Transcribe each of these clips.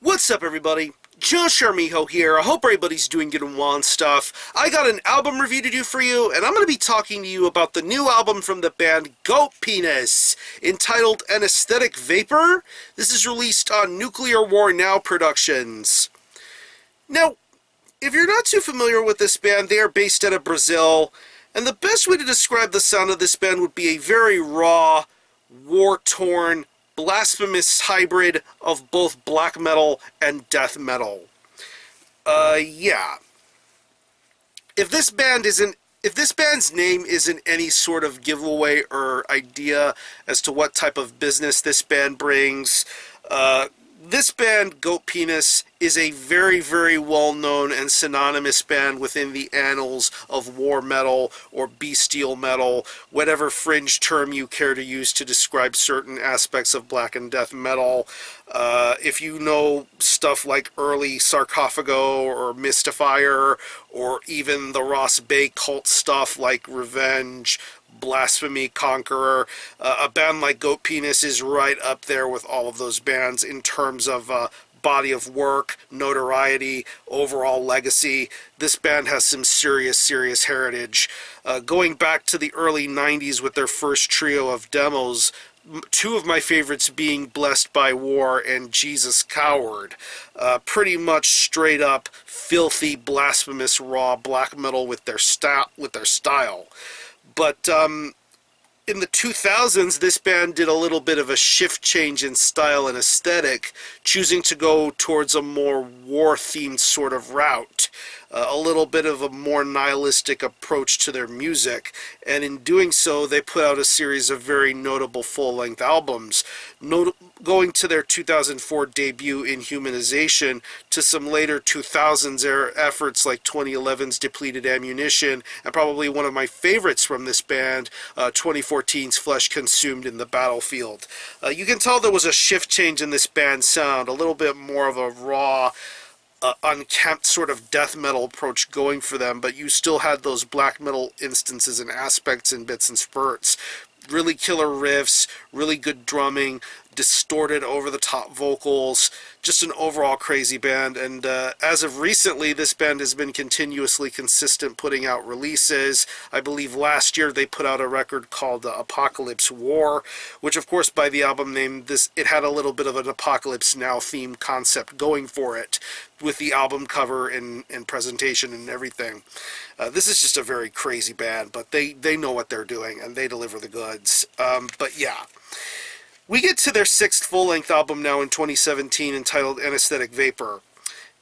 What's up, everybody? Josh Armijo here. I hope everybody's doing good and well and stuff. I got an album review to do for you, and I'm going to be talking to you about the new album from the band Goatpenis, entitled Anesthetic Vapor. This is released on Nuclear War Now Productions. Now, if you're not too familiar with this band, they are based out of Brazil, and the best way to describe the sound of this band would be a very raw, war-torn, blasphemous hybrid of both black metal and death metal. Yeah. If this band's name isn't any sort of giveaway or idea as to what type of business this band brings, this band, Goatpenis, is a very, very well-known and synonymous band within the annals of war metal or bestial metal, whatever fringe term you care to use to describe certain aspects of black and death metal. If you know stuff like early Sarcophago or Mystifier, or even the Ross Bay cult stuff like Revenge, Blasphemy, Conqueror, a band like Goatpenis is right up there with all of those bands in terms of body of work, notoriety, overall legacy. This band has some serious heritage. Going back to the early 90s with their first trio of demos, two of my favorites being Blessed by War and Jesus Coward. Pretty much straight up filthy, blasphemous, raw black metal with their style. But in the 2000s, this band did a little bit of a shift change in style and aesthetic, choosing to go towards a more war-themed sort of route, a little bit of a more nihilistic approach to their music, and in doing so, they put out a series of very notable full-length albums, going to their 2004 debut Inhumanization, to some later 2000s era efforts like 2011's Depleted Ammunition, and probably one of my favorites from this band, 2014's Flesh Consumed in the Battlefield. You can tell there was a shift change in this band's sound, a little bit more of a raw, unkempt sort of death metal approach going for them, but you still had those black metal instances and aspects and bits and spurts. Really killer riffs, really good drumming, distorted over-the-top vocals, just an overall crazy band. And as of recently, this band has been continuously consistent putting out releases. I believe last year they put out a record called Apocalypse War, which of course by the album name, it had a little bit of an Apocalypse Now theme concept going for it, with the album cover and presentation and everything. This is just a very crazy band, but they know what they're doing and they deliver the goods. But yeah. We get to their sixth full-length album now in 2017, entitled Anesthetic Vapor.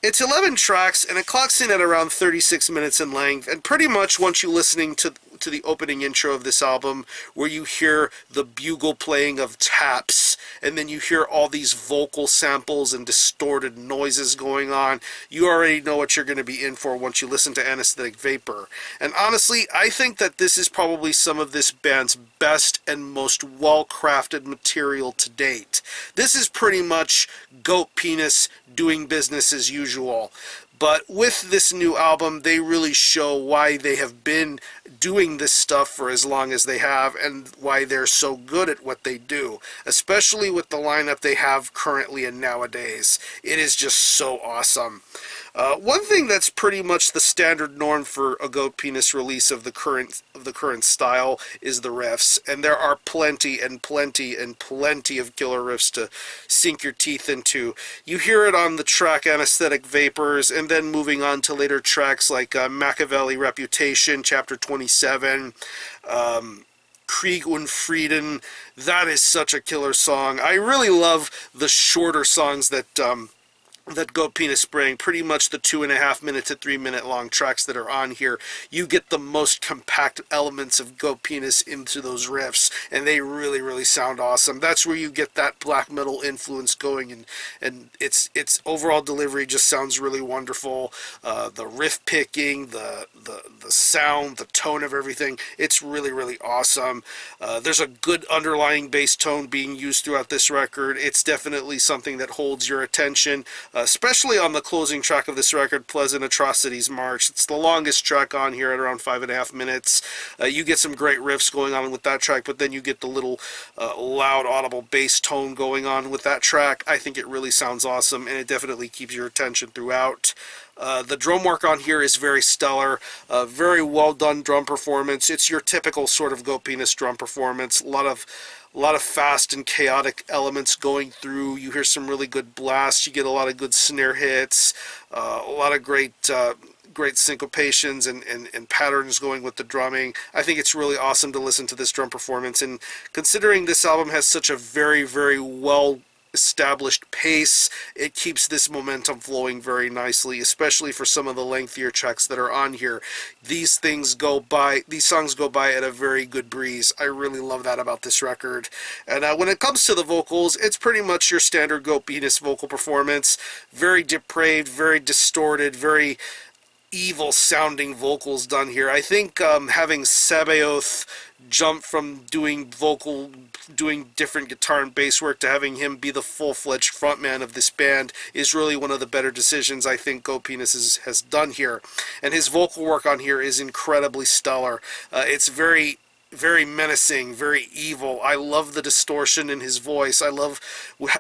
It's 11 tracks, and it clocks in at around 36 minutes in length, and pretty much once you're listening to the opening intro of this album, where you hear the bugle playing of taps, and then you hear all these vocal samples and distorted noises going on, you already know what you're going to be in for once you listen to Anesthetic Vapor. And honestly, I think that this is probably some of this band's best and most well-crafted material to date. This is pretty much Goatpenis doing business as usual. But with this new album, they really show why they have been doing this stuff for as long as they have, and why they're so good at what they do, especially with the lineup they have currently and nowadays. It is just so awesome. One thing that's pretty much the standard norm for a Goatpenis release of the current style is the riffs, and there are plenty of killer riffs to sink your teeth into. You hear it on the track Anesthetic Vapors, and then moving on to later tracks like Machiavelli Reputation, Chapter 27, Krieg und Frieden. That is such a killer song. I really love the shorter songs that Goatpenis bring, pretty much the 2.5 minute to 3 minute long tracks that are on here. You get the most compact elements of Goatpenis into those riffs, and they really sound awesome. That's where you get that black metal influence going, and its overall delivery just sounds really wonderful. The riff picking, the sound, the tone of everything, it's really awesome. There's a good underlying bass tone being used throughout this record. It's definitely something that holds your attention. especially on the closing track of this record, Pleasant Atrocities March. It's the longest track on here at around 5.5 minutes. You get some great riffs going on with that track, but then you get the little loud audible bass tone going on with that track. I think it really sounds awesome, and it definitely keeps your attention throughout. The drum work on here is very stellar, very well done drum performance. It's your typical sort of Goatpenis drum performance. A lot of fast and chaotic elements going through. You hear some really good blasts. You get a lot of good snare hits, a lot of great syncopations and patterns going with the drumming. I think it's really awesome to listen to this drum performance, and considering this album has such a very, very well established pace, it keeps this momentum flowing very nicely, especially for some of the lengthier tracks that are on here. These songs go by at a very good breeze. I really love that about this record. And when it comes to the vocals, it's pretty much your standard Goatpenis vocal performance. Very depraved, very distorted, very evil sounding vocals done here. I think having Sabaoth jump from doing different guitar and bass work to having him be the full-fledged frontman of this band is really one of the better decisions I think Goatpenis has done here. And his vocal work on here is incredibly stellar. It's very, very menacing, very evil. I love the distortion in his voice. I love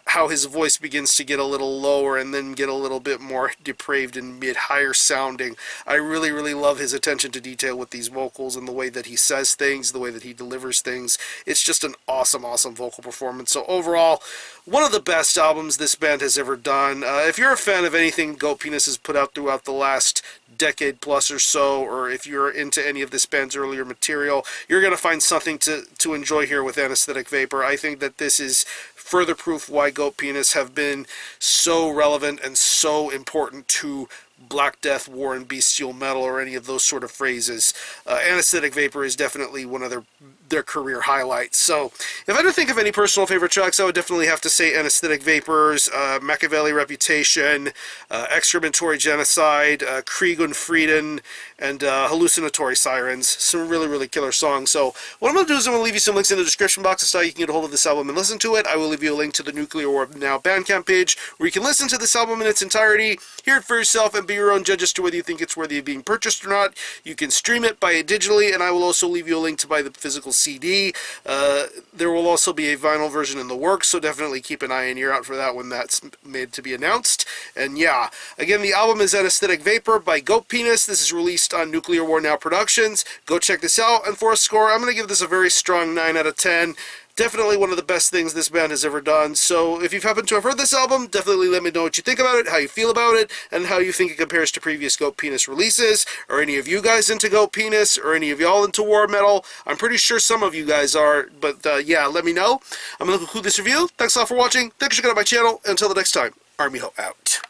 how his voice begins to get a little lower and then get a little bit more depraved and higher sounding. I really, really love his attention to detail with these vocals and the way that he says things, the way that he delivers things. It's just an awesome, awesome vocal performance. So overall, one of the best albums this band has ever done. If you're a fan of anything Goatpenis has put out throughout the last decade plus or so, or if you're into any of this band's earlier material, you're going to find something to enjoy here with Anesthetic Vapor. I think that this is further proof why Goatpenis have been so relevant and so important to Black Death, War, and Bestial Metal, or any of those sort of phrases. Anesthetic Vapor is definitely one of their career highlights. So, if I had to think of any personal favorite tracks, I would definitely have to say Anesthetic Vapors, Machiavelli Reputation, Excrementory Genocide, Krieg und Frieden, and Hallucinatory Sirens. Some really, really killer songs. So, what I'm going to do is I'm going to leave you some links in the description box so you can get a hold of this album and listen to it. I will leave you a link to the Nuclear War Now Bandcamp page, where you can listen to this album in its entirety, hear it for yourself, and be your own judge as to whether you think it's worthy of being purchased or not. You can stream it, buy it digitally, and I will also leave you a link to buy the physical CD. There will also be a vinyl version in the works, so definitely keep an eye and ear out for that when that's made to be announced. And yeah, again, the album is Anesthetic Vapor by Goatpenis. This is released on Nuclear War Now Productions. Go check this out, and for a score, I'm going to give this a very strong 9 out of 10. Definitely one of the best things this band has ever done. So if you've happened to have heard this album, definitely let me know what you think about it, how you feel about it, and how you think it compares to previous Goatpenis releases. Are any of you guys into Goatpenis? Or any of y'all into war metal? I'm pretty sure some of you guys are, but yeah, let me know. I'm going to conclude this review. Thanks a lot for watching. Thanks for checking out my channel. Until the next time, Army Ho out.